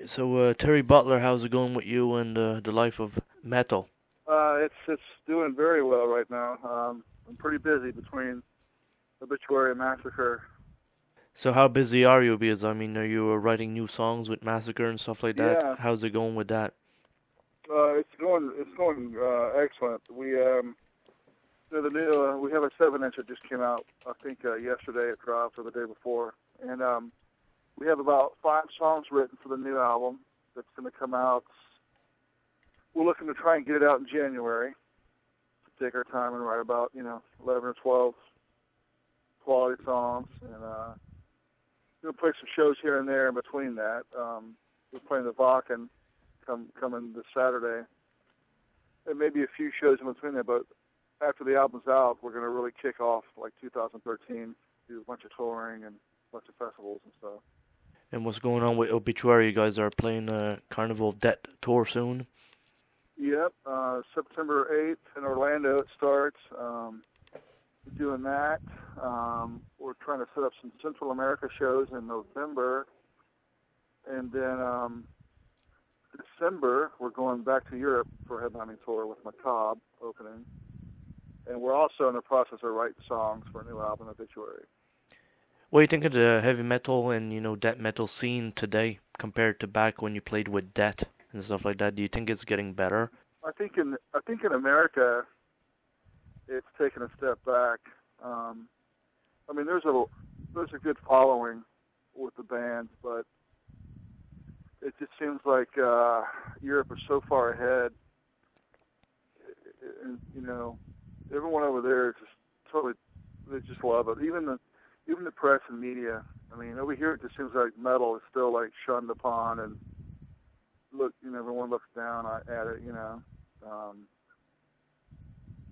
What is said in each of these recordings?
So, Terry Butler, how's it going with you and the life of metal? It's doing very well right now. I'm pretty busy between Obituary and Massacre. So, how busy are you? Because I mean, are you writing new songs with Massacre and stuff like that? Yeah, How's it going with that? it's going excellent. The new we have a 7-inch that just came out. I think yesterday it dropped or the day before, and we have about 5 songs written for the new album that's going to come out. We're looking to try and get it out in January. To take our time and write about 11 or 12 quality songs, and we'll play some shows here and there in between that. We're playing the Vakken coming this Saturday, and maybe a few shows in between there. But after the album's out, we're going to really kick off like 2013, do a bunch of touring and a bunch of festivals and stuff. And what's going on with Obituary? You guys are playing a Carnival Debt tour soon. Yep, September 8th in Orlando it starts. Doing that. We're trying to set up some Central America shows in November, and then December we're going back to Europe for a headlining tour with Macabre opening, and we're also in the process of writing songs for a new album, Obituary. What do you think of the heavy metal and death metal scene today compared to back when you played with Death and stuff like that? Do you think it's getting better? I think in America it's taken a step back. I mean, there's a good following with the band, but it just seems like Europe is so far ahead. And, everyone over there is just totally, they just love it. Even the press and media. I mean, over here it just seems like metal is still like shunned upon, and everyone looks down at it.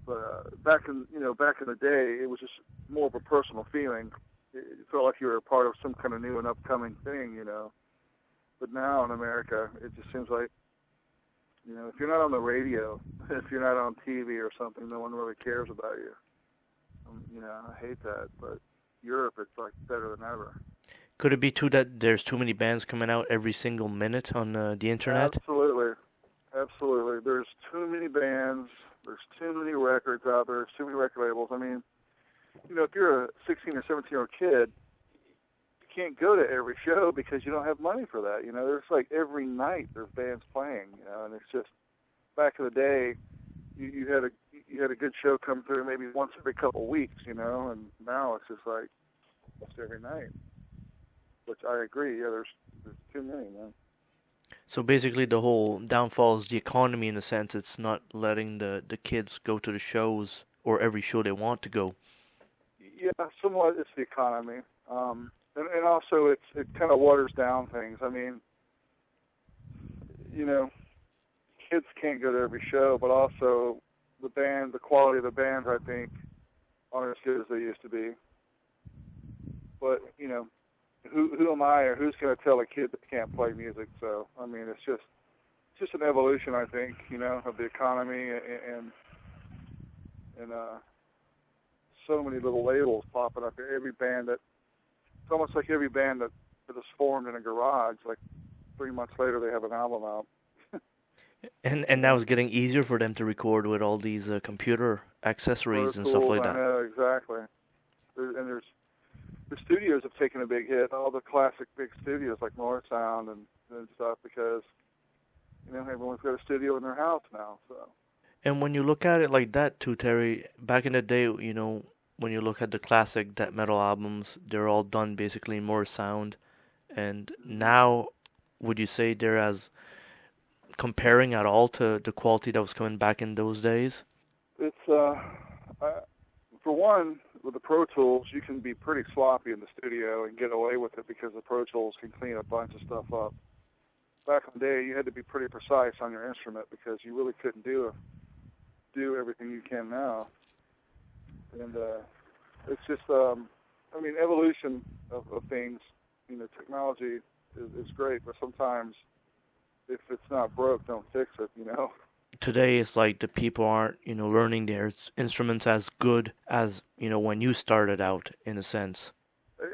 But back in the day, it was just more of a personal feeling. It felt like you were a part of some kind of new and upcoming thing, But now in America, it just seems like, if you're not on the radio, if you're not on TV or something, no one really cares about you. I hate that, but Europe, it's like better than ever. Could it be too that there's too many bands coming out every single minute on the internet? Absolutely. Absolutely. There's too many bands. There's too many records out there. There's too many record labels. I mean, if you're a 16 or 17-year-old kid, you can't go to every show because you don't have money for that. There's like every night there's bands playing. And it's just back in the day, you had a good show come through maybe once every couple of weeks, and now it's just like almost every night. Which I agree. Yeah, there's too many, man. So basically, the whole downfall is the economy in a sense. It's not letting the kids go to the shows or every show they want to go. Yeah, somewhat it's the economy. And also it kind of waters down things. I mean, kids can't go to every show, but also the quality of the bands, I think, aren't as good as they used to be. But, who am I or who's going to tell a kid that can't play music? So, I mean, it's just an evolution, I think, of the economy and so many little labels popping up. It's almost like every band that is formed in a garage, like 3 months later they have an album out. And now it's getting easier for them to record with all these computer accessories and stuff like I that. know, exactly. The studios have taken a big hit, all the classic big studios like North Sound and stuff, because everyone's got a studio in their house now. So. And when you look at it like that too, Terry, back in the day, when you look at the classic death metal albums, they're all done basically in more sound. And now, would you say they're as comparing at all to the quality that was coming back in those days? It's for one, with the Pro Tools, you can be pretty sloppy in the studio and get away with it because the Pro Tools can clean a bunch of stuff up. Back in the day, you had to be pretty precise on your instrument because you really couldn't do everything you can now. And it's just, evolution of things. Technology is great, but sometimes if it's not broke, don't fix it. Today it's like the people aren't, learning their instruments as good as, when you started out, in a sense.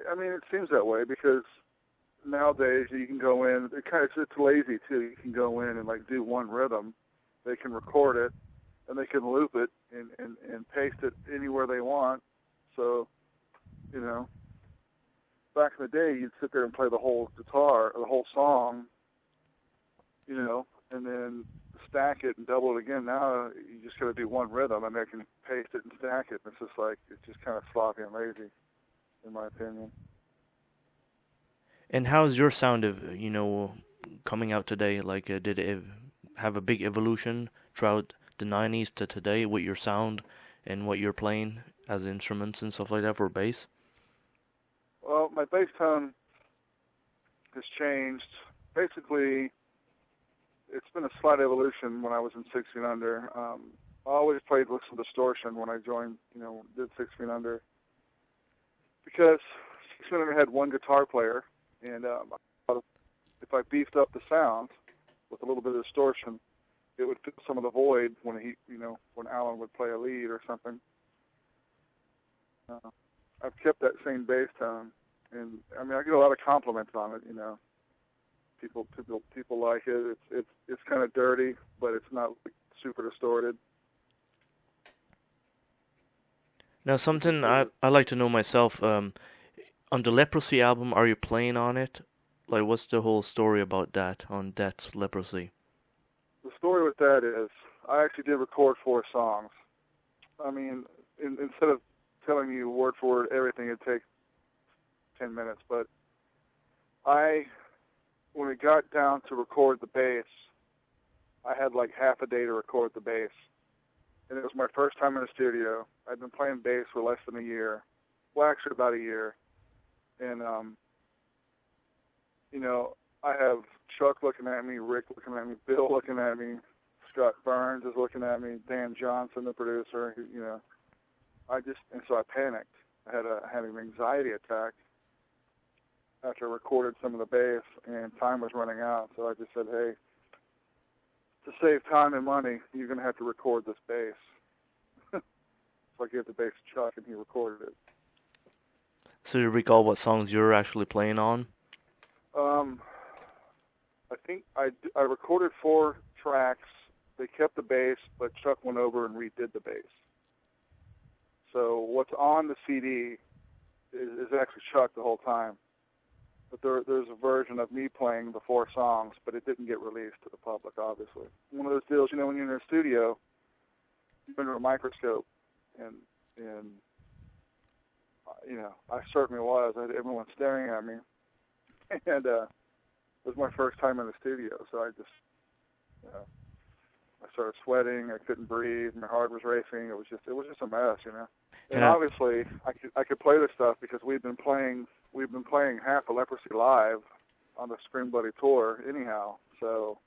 I mean, it seems that way because nowadays you can go in. It's lazy too. You can go in and like do one rhythm. They can record it, and they can loop it and paste it anywhere they want. So, you know, back in the day, you'd sit there and play the whole guitar, or the whole song, you know, and then stack it and double it again. Now you just got to do one rhythm, and they can paste it and stack it. It's just like, it's just kind of sloppy and lazy, in my opinion. And how's your sound of, coming out today? Like, did it have a big evolution throughout the 90s to today with your sound and what you're playing as instruments and stuff like that for bass? Well, my bass tone has changed. Basically, it's been a slight evolution when I was in 6 Feet Under. I always played with some distortion when I joined, did 6 Feet Under. Because 6 Feet Under had one guitar player, and if I beefed up the sound with a little bit of distortion, it would fill some of the void when when Alan would play a lead or something. I've kept that same bass tone, and I mean I get a lot of compliments on it. People like it. It's kind of dirty, but it's not like super distorted. Now, something I like to know myself. On the Leprosy album, are you playing on it? Like, what's the whole story about that on Death's Leprosy? The story with that is, I actually did record 4 songs. I mean, instead of telling you word for word everything, it'd take 10 minutes. But when it got down to record the bass, I had like half a day to record the bass. And it was my first time in the studio. I'd been playing bass for less than a year. Well, actually about a year. And, I have Chuck looking at me, Rick looking at me, Bill looking at me, Scott Burns is looking at me, Dan Johnson, the producer, and so I panicked. I had an anxiety attack after I recorded some of the bass, and time was running out. So I just said, hey, to save time and money, you're going to have to record this bass. So I gave the bass to Chuck, and he recorded it. So you recall what songs you're actually playing on? I think I recorded 4 tracks. They kept the bass, but Chuck went over and redid the bass. So what's on the CD is actually Chuck the whole time. But there's a version of me playing the 4 songs, but it didn't get released to the public, obviously. One of those deals, when you're in a studio, you're under a microscope, and I certainly was. I had everyone staring at me, and it was my first time in the studio, so I started sweating. I couldn't breathe. My heart was racing. It was just a mess, And obviously, I could play this stuff because we've been playing half of Leprosy live on the Scream Bloody tour anyhow. So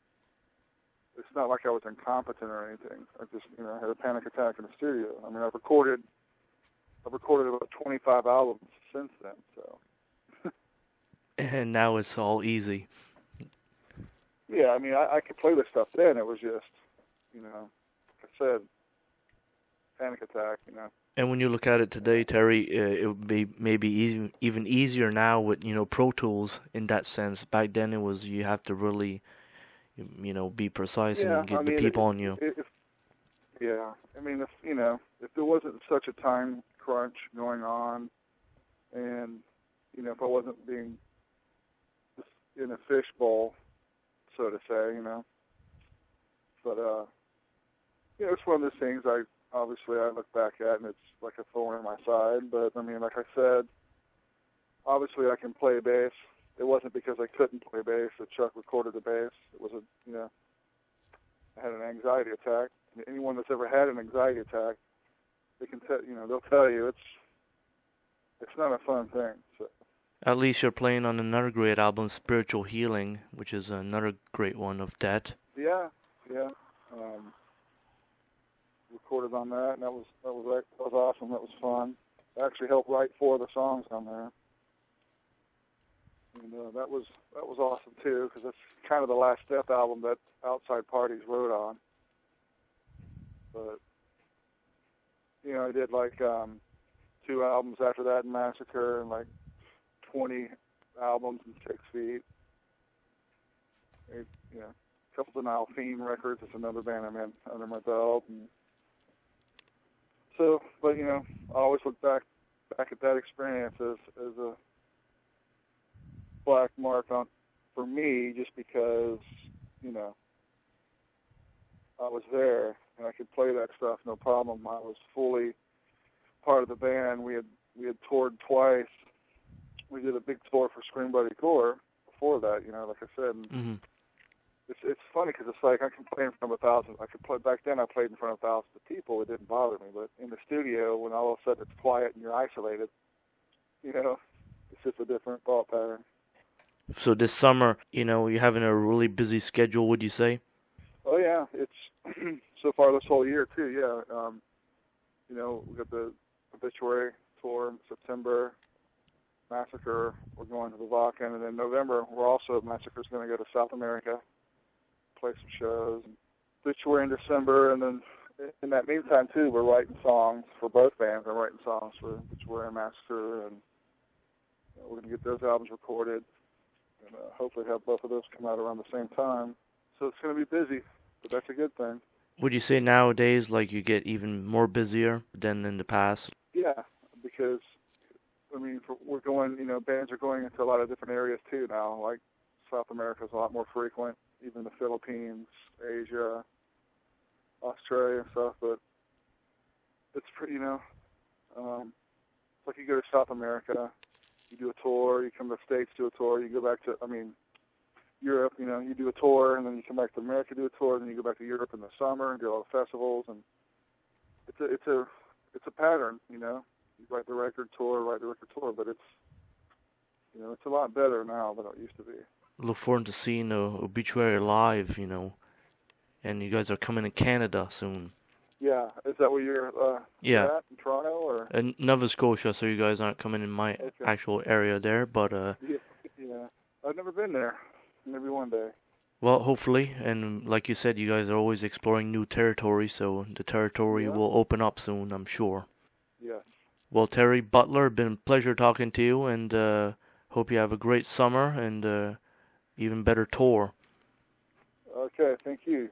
it's not like I was incompetent or anything. I just had a panic attack in the studio. I mean, I've recorded about 25 albums since then. So. And now it's all easy. Yeah, I mean, I could play this stuff then. It was just, like I said, panic attack, And when you look at it today, Terry, it would be maybe even easier now with, Pro Tools in that sense. Back then it was, you have to really, be precise and get the peep on you. If there wasn't such a time crunch going on, and, if I wasn't being in a fishbowl, so to say, But, it's one of those things I look back at, and it's like a thorn in my side. But, I mean, like I said, obviously I can play bass. It wasn't because I couldn't play bass that Chuck recorded the bass. It was I had an anxiety attack. Anyone that's ever had an anxiety attack, they can they'll tell you it's not a fun thing. So. At least you're playing on another great album, Spiritual Healing, which is another great one of that. Yeah. Recorded on that, and that was awesome. That was fun. I actually helped write 4 of the songs on there, and that was awesome too, because that's kind of the last Death album that Outside Parties wrote on. But I did like 2 albums after that in Massacre, and like 20 albums and 6 feet. You know, a couple Denial Theme records. It's another band I'm in under my belt. And so, but you know, I always look back at that experience as a black mark on for me, just because you know I was there and I could play that stuff no problem. I was fully part of the band. We had toured twice. We did a big tour for Scream Bloody Gore before that. You know, like I said. And Mm-hmm. it's funny because it's like I can play in front of 1,000. I could play back then. I played in front of thousands of people. It didn't bother me. But in the studio, when all of a sudden it's quiet and you're isolated, you know, it's just a different thought pattern. So this summer, you know, you're having a really busy schedule, would you say? Oh yeah, it's so far this whole year too. Yeah, you know, we got the Obituary tour in September. Massacre, we're going to the Vakken, and then November we're also Massacre's going to go to South America, play some shows. Obituary in December, and then in that meantime too, we're writing songs for both bands. I'm writing songs for Obituary and Massacre, and we're going to get those albums recorded, and hopefully have both of those come out around the same time. So it's going to be busy, but that's a good thing. Would you say nowadays, like, you get even more busier than in the past? Yeah, because I mean, we're going, you know, bands are going into a lot of different areas too now. Like South America is a lot more frequent, even the Philippines, Asia, Australia and stuff. But it's pretty, you know, it's like you go to South America, you do a tour, you come to the States, do a tour, you go back to, Europe, you know, you do a tour, and then you come back to America, do a tour, and then you go back to Europe in the summer and do all the festivals, and it's a pattern, you know. You write the record tour, but it's, you know, it's a lot better now than it used to be. Look forward to seeing Obituary live, you know, and you guys are coming to Canada soon. Yeah, is that where you're at, in Toronto, or? In Nova Scotia, so you guys aren't coming in my actual area there, but Yeah, I've never been there. Maybe one day. Well, hopefully, and like you said, you guys are always exploring new territory, so the territory will open up soon, I'm sure. Yes. Well, Terry Butler, been a pleasure talking to you, and hope you have a great summer and even better tour. Okay, thank you.